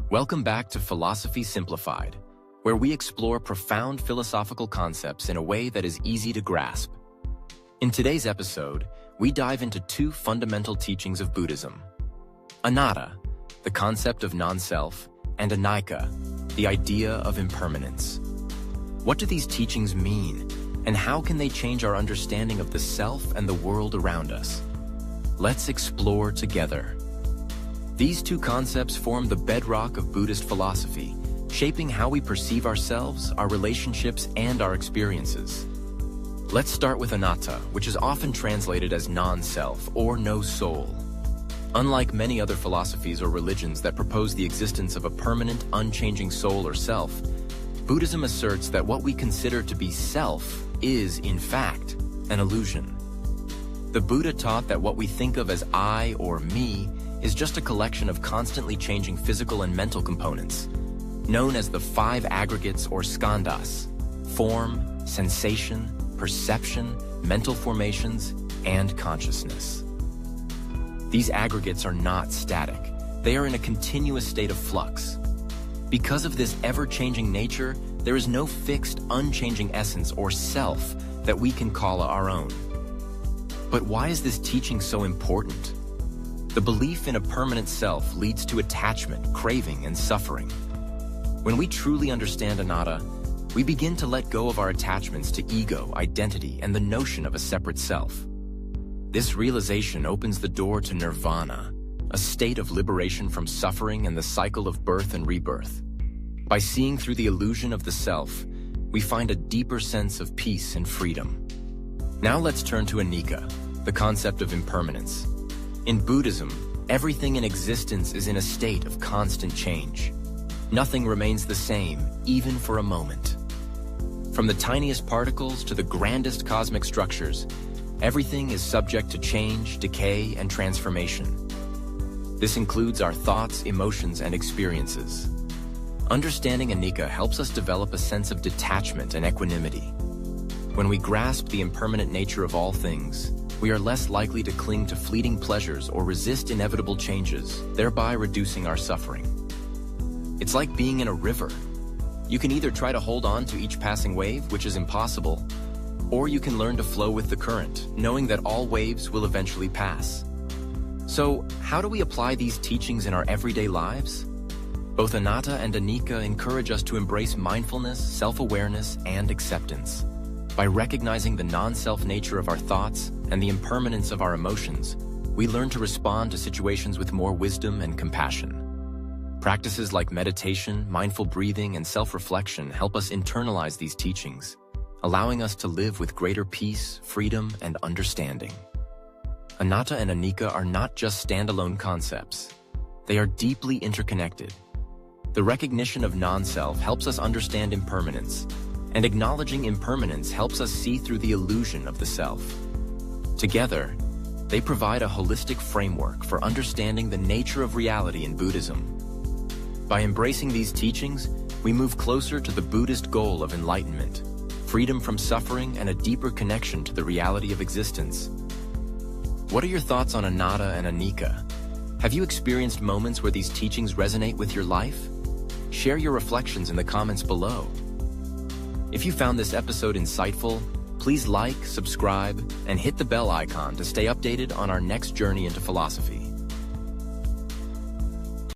Welcome back to Philosophy Simplified, where we explore profound philosophical concepts in a way that is easy to grasp. In today's episode, we dive into two fundamental teachings of Buddhism: Anatta, the concept of non-self, and Anicca, the idea of impermanence. What do these teachings mean, and how can they change our understanding of the self and the world around us? Let's explore together. These two concepts form the bedrock of Buddhist philosophy, shaping how we perceive ourselves, our relationships, and our experiences. Let's start with Anatta, which is often translated as non-self or no soul. Unlike many other philosophies or religions that propose the existence of a permanent, unchanging soul or self, Buddhism asserts that what we consider to be self is, in fact, an illusion. The Buddha taught that what we think of as I or me is just a collection of constantly changing physical and mental components, known as the five aggregates or skandhas: form, sensation, perception, mental formations, and consciousness. These aggregates are not static. They are in a continuous state of flux. Because of this ever-changing nature, there is no fixed, unchanging essence or self that we can call our own. But why is this teaching so important? The belief in a permanent self leads to attachment, craving, and suffering. When we truly understand Anatta, we begin to let go of our attachments to ego, identity, and the notion of a separate self. This realization opens the door to nirvana, a state of liberation from suffering and the cycle of birth and rebirth. By seeing through the illusion of the self, we find a deeper sense of peace and freedom. Now let's turn to Anicca, the concept of impermanence. In Buddhism, everything in existence is in a state of constant change. Nothing remains the same, even for a moment. From the tiniest particles to the grandest cosmic structures, everything is subject to change, decay, and transformation. This includes our thoughts, emotions, and experiences. Understanding Anicca helps us develop a sense of detachment and equanimity. When we grasp the impermanent nature of all things, we are less likely to cling to fleeting pleasures or resist inevitable changes, thereby reducing our suffering. It's like being in a river. You can either try to hold on to each passing wave, which is impossible, or you can learn to flow with the current, knowing that all waves will eventually pass. So, how do we apply these teachings in our everyday lives? Both Anatta and Anicca encourage us to embrace mindfulness, self-awareness, and acceptance. By recognizing the non-self nature of our thoughts and the impermanence of our emotions, we learn to respond to situations with more wisdom and compassion. Practices like meditation, mindful breathing, and self-reflection help us internalize these teachings, allowing us to live with greater peace, freedom, and understanding. Anatta and Anicca are not just standalone concepts. They are deeply interconnected. The recognition of non-self helps us understand impermanence, and acknowledging impermanence helps us see through the illusion of the self. Together, they provide a holistic framework for understanding the nature of reality in Buddhism. By embracing these teachings, we move closer to the Buddhist goal of enlightenment, freedom from suffering, and a deeper connection to the reality of existence. What are your thoughts on Anatta and Anicca? Have you experienced moments where these teachings resonate with your life? Share your reflections in the comments below. If you found this episode insightful, please like, subscribe, and hit the bell icon to stay updated on our next journey into philosophy.